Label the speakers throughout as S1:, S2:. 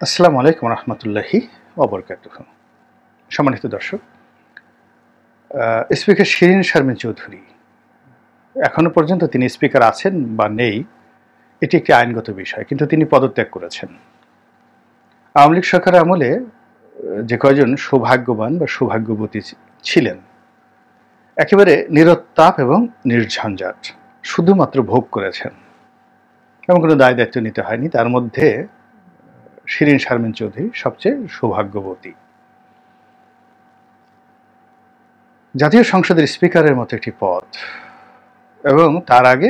S1: আসসালামু আলাইকুম রহমতুল্লাহি ওবরকাতুহ। সম্মানিত দর্শক, স্পিকার শিরিন শারমিন চৌধুরী এখনো পর্যন্ত তিনি স্পিকার আছেন বা নেই এটি একটি আইনগত বিষয়, কিন্তু তিনি পদত্যাগ করেছেন। আওয়ামী লীগ সরকারের আমলে যে কয়জন সৌভাগ্যবান বা সৌভাগ্যবতী ছিলেন, একেবারে নিরুত্তাপ এবং নির্ঝঞ্ঝাট শুধুমাত্র ভোগ করেছেন এবং কোনো দায় দায়িত্ব নিতে হয়নি, তার মধ্যে শিরিন শারমিন চৌধুরী সবচেয়ে সৌভাগ্যবতী। জাতীয় সংসদের স্পিকারের মতো একটি পদ, এবং তার আগে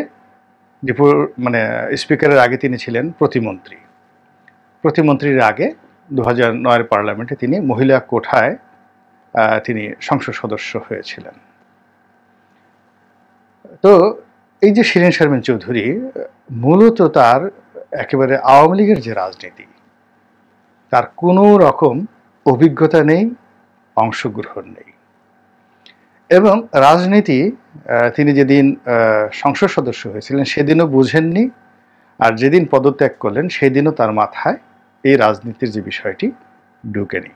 S1: স্পিকারের আগে তিনি ছিলেন প্রতিমন্ত্রী। প্রতিমন্ত্রীর আগে 2009 পার্লামেন্টে তিনি মহিলা কোঠায় তিনি সংসদ সদস্য হয়েছিলেন। তো এই যে শিরিন শারমিন চৌধুরী, মূলত তার একেবারে আওয়ামী লীগের যে রাজনীতি, তার কোনো রকম অভিজ্ঞতা নেই, অংশগ্রহণ নেই, এবং রাজনীতি তিনি যেদিন সংসদ সদস্য হয়েছিলেন সেদিনও বুঝেননি, আর যেদিন পদত্যাগ করলেন সেদিনও তার মাথায় এই রাজনীতির যে বিষয়টি ঢুকেনি।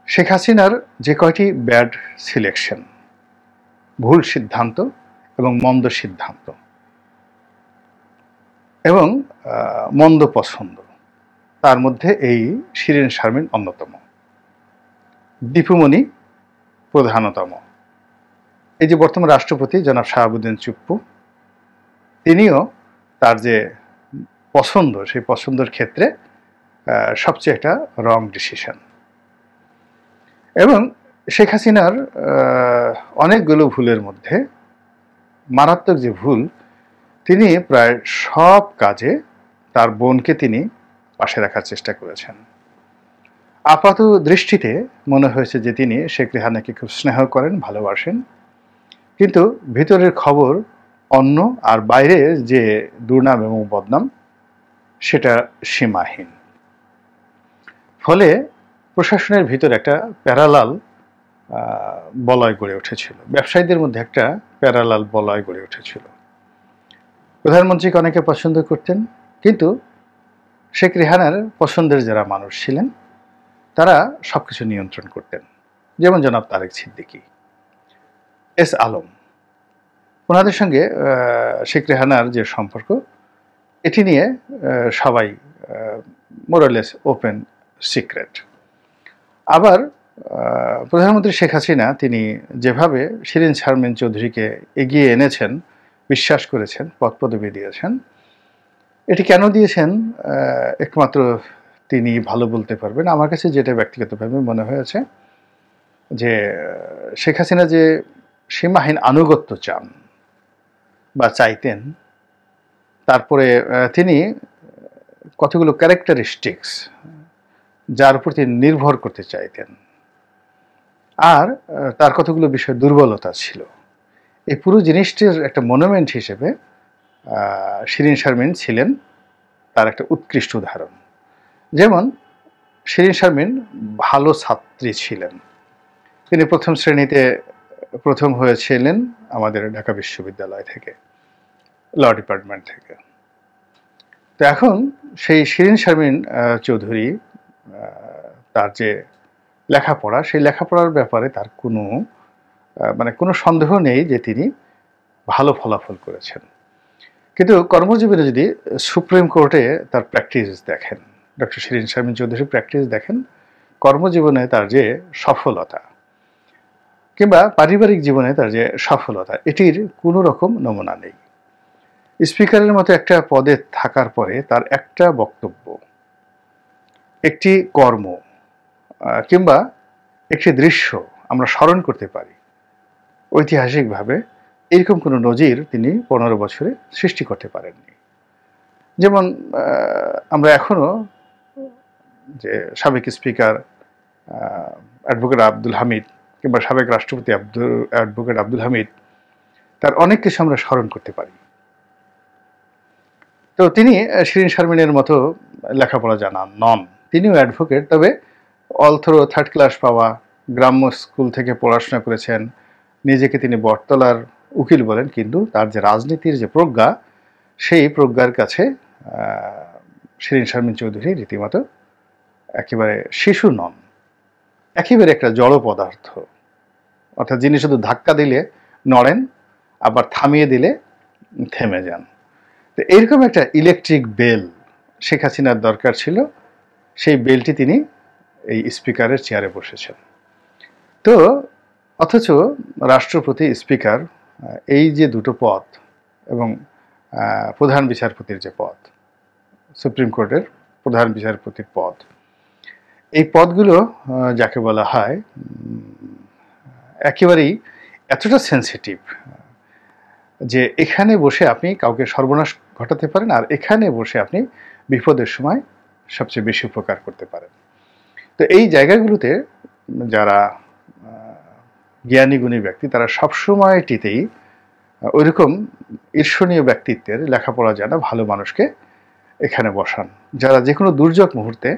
S1: শেখ হাসিনার যে কয়টি ব্যাড সিলেকশন, ভুল সিদ্ধান্ত এবং মন্দ সিদ্ধান্ত এবং মন্দ পছন্দ, তার মধ্যে এই শিরিন শারমিন অন্যতম, দীপুমণি প্রধানতম। এই যে বর্তমান রাষ্ট্রপতি জনাব শাহাবুদ্দিন চুপ্পু, তিনিও তার যে পছন্দ, সেই পছন্দের ক্ষেত্রে সবচেয়ে একটা রং ডিসিশন। এবং শেখ হাসিনার অনেকগুলো ভুলের মধ্যে মারাত্মক যে ভুল, তিনি প্রায় সব কাজে তার বোনকে তিনি পাশে রাখার চেষ্টা করেছেন। আপাত দৃষ্টিতে মনে হয়েছে যে তিনি শেখ রেহানাকে খুব স্নেহ করেন, ভালোবাসেন, কিন্তু ভিতরের খবর অন্য, আর বাইরে যে দুর্নাম এবং বদনাম সেটা সীমাহীন। ফলে প্রশাসনের ভিতরে একটা প্যারালাল বলয় গড়ে উঠেছিল, ব্যবসায়ীদের মধ্যে একটা প্যারালাল বলয় গড়ে উঠেছিল। প্রধানমন্ত্রীকে অনেকে পছন্দ করতেন, কিন্তু শেখ রেহানার পছন্দের যারা মানুষ ছিলেন তারা সবকিছু নিয়ন্ত্রণ করতেন, যেমন জনাব তারেক সিদ্দিকী, এস আলম। ওনাদের সঙ্গে শেখ রেহানার যে সম্পর্ক, এটি নিয়ে সবাই মোরালেস ওপেন সিক্রেট। আবার প্রধানমন্ত্রী শেখ হাসিনা তিনি যেভাবে শিরিন শারমিন চৌধুরীকে এগিয়ে এনেছেন, বিশ্বাস করেছেন, পদ পদবি দিয়েছেন, এটি কেন দিয়েছেন একমাত্র তিনি ভালো বলতে পারবেন। আমার কাছে যেটা ব্যক্তিগতভাবে মনে হয়েছে যে শেখ হাসিনা যে সীমাহীন আনুগত্য চান বা চাইতেন, তারপরে তিনি কতগুলো ক্যারেক্টারিস্টিক্স যার উপর তিনি নির্ভর করতে চাইতেন, আর তার কতগুলো বিষয় দুর্বলতা ছিল, এই পুরো জিনিসটির একটা মনুমেন্ট হিসেবে শিরিন শারমিন ছিলেন তার একটা উৎকৃষ্ট উদাহরণ। যেমন শিরিন শারমিন ভালো ছাত্রী ছিলেন, তিনি প্রথম শ্রেণীতে প্রথম হয়েছিলেন আমাদের ঢাকা বিশ্ববিদ্যালয় থেকে, ল ডিপার্টমেন্ট থেকে। তো এখন সেই শিরিন শারমিন চৌধুরী তার যে লেখাপড়া, সেই লেখাপড়ার ব্যাপারে তার কোনো সন্দেহ নেই যে তিনি ভালো ফলাফল করেছেন। কিন্তু কর্মজীবনে যদি সুপ্রিম কোর্টে তার প্র্যাকটিস দেখেন, ডক্টর শিরিন শারমিন চৌধুরীর প্র্যাকটিস দেখেন, কর্মজীবনে তার যে সফলতা কিংবা পারিবারিক জীবনে তার যে সফলতা, এটির কোনো রকম নমুনা নেই। স্পিকারের মতো একটা পদে থাকার পরে তার একটা বক্তব্য, একটি কর্ম কিংবা একটি দৃশ্য আমরা স্মরণ করতে পারি ঐতিহাসিকভাবে, এরকম কোনো নজির তিনি 15 বছরে সৃষ্টি করতে পারেননি। যেমন আমরা এখনো যে সাবেক স্পিকার অ্যাডভোকেট আব্দুল হামিদ কিংবা সাবেক রাষ্ট্রপতি অ্যাডভোকেট আব্দুল হামিদ, তার অনেক কিছু আমরা স্মরণ করতে পারি। তো তিনি শিরিন শারমিনের মতো লেখাপড়া জানা নন, তিনিও অ্যাডভোকেট, তবে অল থ্রো 3rd ক্লাস পাওয়া, গ্রাম্য স্কুল থেকে পড়াশোনা করেছেন, নিজেকে তিনি বটতলার উকিল বলেন, কিন্তু তার যে রাজনীতির যে প্রজ্ঞা, সেই প্রজ্ঞার কাছে শিরীন শারমিন চৌধুরী রীতিমতো একেবারে শিশু নন, একেবারে একটা জড় পদার্থ, অর্থাৎ যিনি শুধু ধাক্কা দিলে নড়েন, আবার থামিয়ে দিলে থেমে যান। তো এইরকম একটা ইলেকট্রিক বেল শেখ হাসিনার দরকার ছিল, সেই বেলটি তিনি এই স্পিকারের চেয়ারে বসেছেন। তো অথচ রাষ্ট্রপতি, স্পিকার, এই যে দুটো পদ এবং প্রধান বিচারপতির যে পদ, সুপ্রিম কোর্টের প্রধান বিচারপতির পদ, এই পদগুলো যাকে বলা হয় একেবারেই এতটা সেন্সিটিভ যে এখানে বসে আপনি কাউকে সর্বনাশ ঘটাতে পারেন, আর এখানে বসে আপনি বিপদের সময় সবচেয়ে বেশি উপকার করতে পারেন। তো এই জায়গাগুলোতে যারা জ্ঞানী গুণী ব্যক্তি, তারা সবসময়টিতেই ওইরকম ঈর্ষণীয় ব্যক্তিত্বের, লেখাপড়া জানা ভালো মানুষকে এখানে বসান, যারা যে কোনো দুর্যোগ মুহূর্তে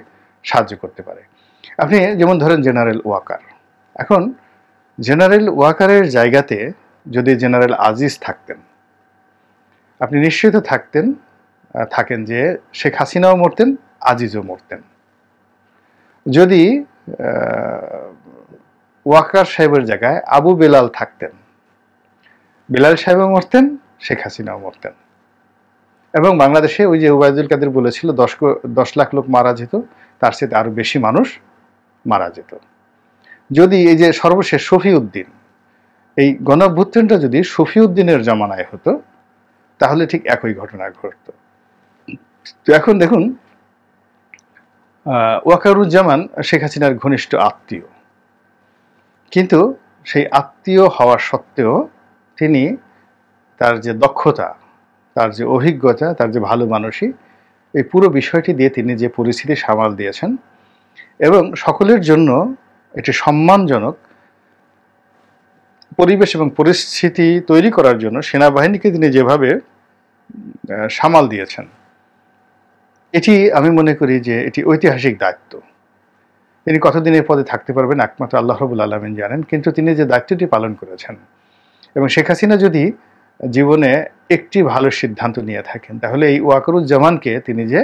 S1: সাহায্য করতে পারে। আপনি যেমন ধরেন জেনারেল ওয়াকার, এখন জেনারেল ওয়াকারের জায়গাতে যদি জেনারেল আজিজ থাকতেন, আপনি নিশ্চিত থাকেন যে শেখ হাসিনাও মরতেন, আজিজও মরতেন। যদি ওয়াকার সাহেবের জায়গায় আবু বেলাল থাকতেন, বেলাল সাহেবও মরতেন, শেখ হাসিনাও মরতেন। এবং বাংলাদেশে ওই যে ওবায়দুল কাদের বলেছিল 10 লাখ লোক মারা যেত, তার সাথে আরো বেশি মানুষ মারা যেত। যদি এই যে সর্বশেষ শফিউদ্দিন, এই গণঅভ্যুত্থানটা যদি শফিউদ্দিনের জমানায় হতো, তাহলে ঠিক একই ঘটনা ঘটত। তো এখন দেখুন, ওয়াকারুজ্জামান শেখ হাসিনার ঘনিষ্ঠ আত্মীয়, কিন্তু সেই আত্মীয় হওয়া সত্ত্বেও তিনি তার যে দক্ষতা, তার যে অভিজ্ঞতা, তার যে ভালো মানসী, এই পুরো বিষয়টি দিয়ে তিনি যে পরিস্থিতি সামাল দিয়েছেন এবং সকলের জন্য এটি সম্মানজনক পরিবেশ এবং পরিস্থিতি তৈরি করার জন্য সেনাবাহিনীকে তিনি যেভাবে সামাল দিয়েছেন, এটি আমি মনে করি যে এটি ঐতিহাসিক দায়িত্ব। তিনি কতদিন এই পদে থাকতে পারবেন একমাত্র আল্লাহ রাব্বুল আলামিন জানেন, কিন্তু তিনি যে দায়িত্বটি পালন করেছেন, এবং শেখ হাসিনা যদি জীবনে একটি ভালো সিদ্ধান্ত নিয়ে থাকেন, তাহলে এই ওয়াকারুজ্জামানকে তিনি যে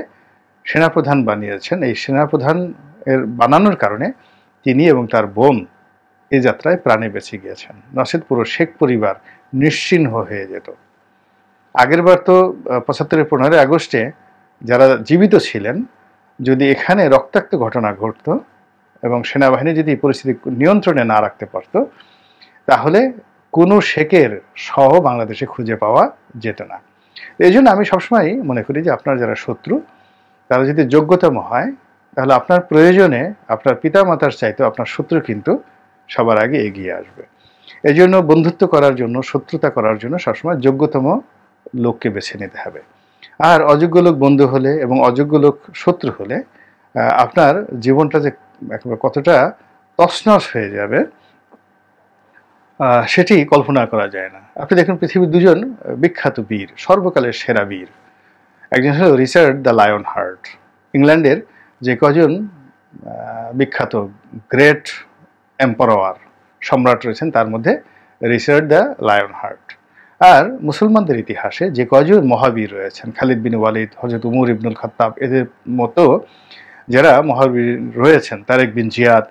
S1: সেনাপ্রধান বানিয়েছেন, এই সেনাপ্রধান এর বানানোর কারণে তিনি এবং তার বোন এই যাত্রায় প্রাণে বেঁচে গিয়েছেন। নচেত পুরো শেখ পরিবার নিশ্চিহ্ন হয়ে যেত। আগেরবার তো ৭৫-এর 15 আগস্টে যারা জীবিত ছিলেন, যদি এখানে রক্তাক্ত ঘটনা ঘটত এবং সেনাবাহিনী যদি পরিস্থিতি নিয়ন্ত্রণে না রাখতে পারত, তাহলে কোনো শেখের সহ বাংলাদেশে খুঁজে পাওয়া যেত না। এই জন্য আমি সবসময় মনে করি যে আপনার যারা শত্রু, তারা যদি যোগ্যতম হয়, তাহলে আপনার প্রয়োজনে আপনার পিতামাতার চাইতেও আপনার শত্রু কিন্তু সবার আগে এগিয়ে আসবে। এই জন্য বন্ধুত্ব করার জন্য, শত্রুতা করার জন্য সবসময় যোগ্যতম লোককে বেছে নিতে হবে। আর অযোগ্য লোক বন্ধু হলে এবং অযোগ্য লোক শত্রু হলে আপনার জীবনটা যে একেবারে কতটা তছনছ হয়ে যাবে সেটি কল্পনা করা যায় না। আপনি দেখুন, পৃথিবীর দুজন বিখ্যাত বীর, সর্বকালের সেরা বীর, একজন হল রিচার্ড দ্য লায়ন হার্ট। ইংল্যান্ডের যে কজন বিখ্যাত গ্রেট এম্পারার, সম্রাট রয়েছেন, তার মধ্যে রিচার্ড দ্য লায়ন হার্ট। আর মুসলমানদের ইতিহাসে যে কজন মহাবীর রয়েছেন, খালিদ বিন ওয়ালিদ, হযরত উমর ইবনুল খাত্তাব, এদের মতো যারা মহাবীর রয়েছেন, তারেক বিন জিয়াদ,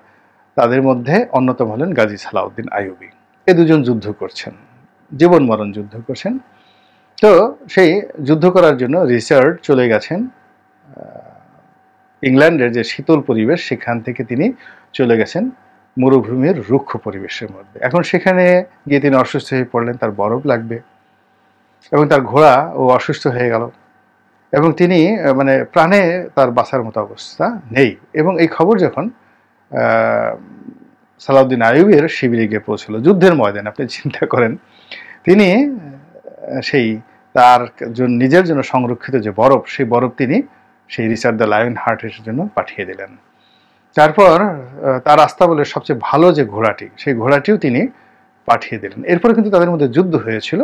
S1: তাদের মধ্যে অন্যতম হলেন গাজী সালাউদ্দিন আইয়ুবী। এ দুজন যুদ্ধ করছেন, জীবন মরণ যুদ্ধ করছেন। তো সেই যুদ্ধ করার জন্য রিচার্ড চলে গেছেন ইংল্যান্ডের যে শীতল পরিবেশ, সেখান থেকে তিনি চলে গেছেন মরুভূমির রুক্ষ পরিবেশের মধ্যে। এখন সেখানে গিয়ে তিনি অসুস্থ হয়ে পড়লেন, তার বরফ লাগবে, এবং তার ঘোড়া ও অসুস্থ হয়ে গেল, এবং তিনি মানে প্রাণে তার বাঁচার মতো অবস্থা নেই। এবং এই খবর যখন সালাউদ্দিন আইয়ুবের শিবিরে গিয়ে পৌঁছল, যুদ্ধের ময়দানে, আপনি চিন্তা করেন, তিনি সেই তার নিজের জন্য সংরক্ষিত যে বরফ, সেই বরফ তিনি সেই রিচার্ড দ্য লায়ন হার্টের জন্য পাঠিয়ে দিলেন। তারপর তার আস্তাবলের সবচেয়ে ভালো যে ঘোড়াটি, সেই ঘোড়াটিও তিনি পাঠিয়ে দিলেন। এরপরে কিন্তু তাদের মধ্যে যুদ্ধ হয়েছিল।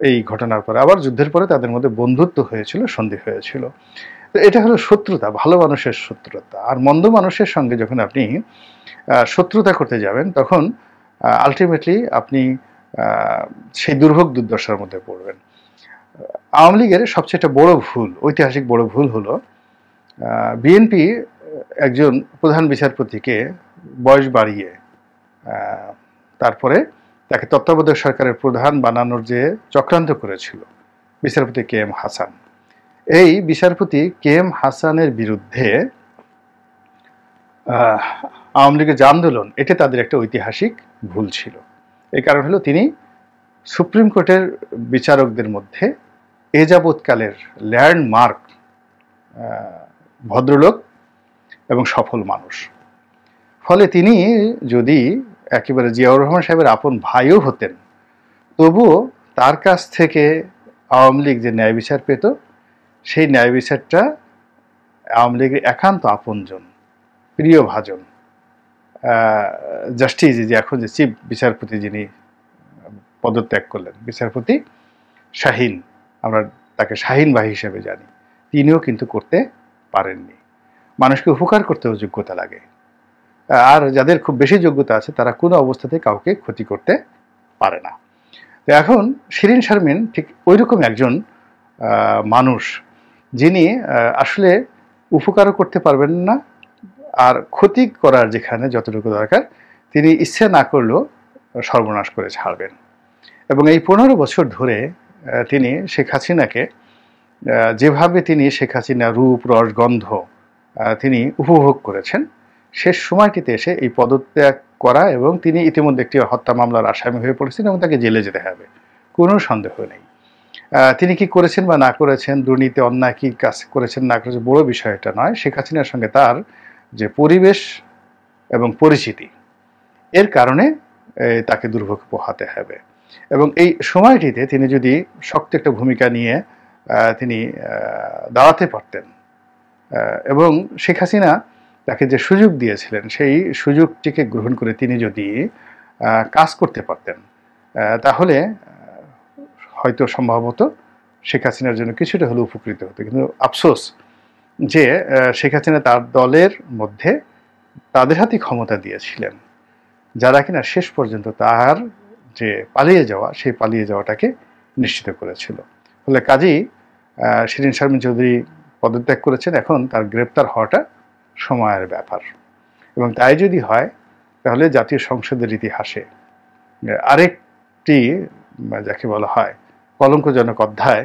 S1: এই ঘটনার পরে আবার যুদ্ধের পরে তাদের মধ্যে বন্ধুত্ব হয়েছিল, সন্ধি হয়েছিল। তো এটা হলো শত্রুতা, ভালো মানুষের শত্রুতা। আর মন্দ মানুষের সঙ্গে যখন আপনি শত্রুতা করতে যাবেন, তখন আলটিমেটলি আপনি সেই দুর্ভোগ দুর্দশার মধ্যে পড়বেন। আওয়ামী লীগের সবচেয়ে একটা বড় ভুল, ঐতিহাসিক বড় ভুল হলো বিএনপি একজন প্রধান বিচারপতিকে বয়স বাড়িয়ে তারপরে তাকে তত্ত্বাবধায়ক সরকারের প্রধান বানানোর যে চক্রান্ত করেছিল বিচারপতি কে এম হাসান, এই বিচারপতি কে এম হাসানের বিরুদ্ধে আওয়ামী লীগের যে আন্দোলন, এটা তাদের একটা ঐতিহাসিক ভুল ছিল। এই কারণ হলো তিনি সুপ্রিম কোর্টের বিচারকদের মধ্যে এ যাবৎকালের ল্যান্ডমার্ক ভদ্রলোক এবং সফল মানুষ। ফলে তিনি যদি একেবারে জিয়াউর রহমান সাহেবের আপন ভাইও হতেন, তবুও তার কাছ থেকে আওয়ামী লীগ যে ন্যায় বিচার পেত, সেই ন্যায় বিচারটা আওয়ামী লীগের একান্ত আপনজন, প্রিয় ভাজন জাস্টিস, যে এখন যে চিফ বিচারপতি যিনি পদত্যাগ করলেন, বিচারপতি শাহীন, আমরা তাকে শাহীন ভাই হিসেবে জানি, তিনিও কিন্তু করতে পারেননি। মানুষকে উপকার করতেও যোগ্যতা লাগে, আর যাদের খুব বেশি যোগ্যতা আছে তারা কোনো অবস্থাতে কাউকে ক্ষতি করতে পারে না। তো এখন শিরীন শারমিন ঠিক ওইরকম একজন মানুষ, যিনি আসলে উপকারও করতে পারবেন না, আর ক্ষতি করার যেখানে যতটুকু দরকার তিনি ইচ্ছে না করলেও সর্বনাশ করে ছাড়বেন। এবং এই 15 বছর ধরে তিনি শেখ হাসিনাকে যেভাবে তিনি শেখ হাসিনা রূপ রস গন্ধ তিনি উপভোগ করেছেন, শেষ সময়টিতে এসে এই পদত্যাগ করা, এবং তিনি ইতিমধ্যে একটি হত্যা মামলার আসামি হয়ে পড়েছেন এবং তাকে জেলে যেতে হবে, কোনো সন্দেহ নেই। তিনি কি করেছেন বা না করেছেন, দুর্নীতি অন্যায় কি কাজ করেছেন না করেছেন, বড় বিষয় এটা নয়। শেখ হাসিনার সঙ্গে তার যে পরিবেশ এবং পরিচিতি, এর কারণে তাকে দুর্ভোগ পোহাতে হবে। এবং এই সময়টিতে তিনি যদি শক্ত একটা ভূমিকা নিয়ে তিনি দাঁড়াতে পারতেন, এবং শেখ হাসিনা তাকে যে সুযোগ দিয়েছিলেন সেই সুযোগটিকে গ্রহণ করে তিনি যদি কাজ করতে পারতেন, তাহলে হয়তো সম্ভবত শেখ হাসিনার জন্য কিছুটা হলেও উপকৃত হতো। কিন্তু আফসোস যে শেখ হাসিনা তার দলের মধ্যে তাদের হাতে ক্ষমতা দিয়েছিলেন, যারা কিনা শেষ পর্যন্ত তার যে পালিয়ে যাওয়া, সেই পালিয়ে যাওয়াটাকে নিশ্চিত করেছিল। ফলে কাজেই শিরীন শারমিন চৌধুরী পদত্যাগ করেছেন, এখন তার গ্রেপ্তার হওয়াটা সময়ের ব্যাপার। এবং তাই যদি হয়, তাহলে জাতীয় সংসদের ইতিহাসে আরেকটি যাকে বলা হয় কলঙ্কজনক অধ্যায়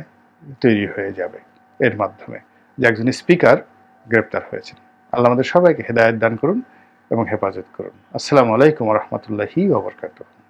S1: তৈরি হয়ে যাবে এর মাধ্যমে, যে একজন স্পিকার গ্রেপ্তার হয়েছেন। আল্লাহ আমাদের সবাইকে হেদায়েত দান করুন এবং হেফাজত করুন। আসসালামু আলাইকুম ওয়া রাহমাতুল্লাহি ওয়া বারাকাতুহু।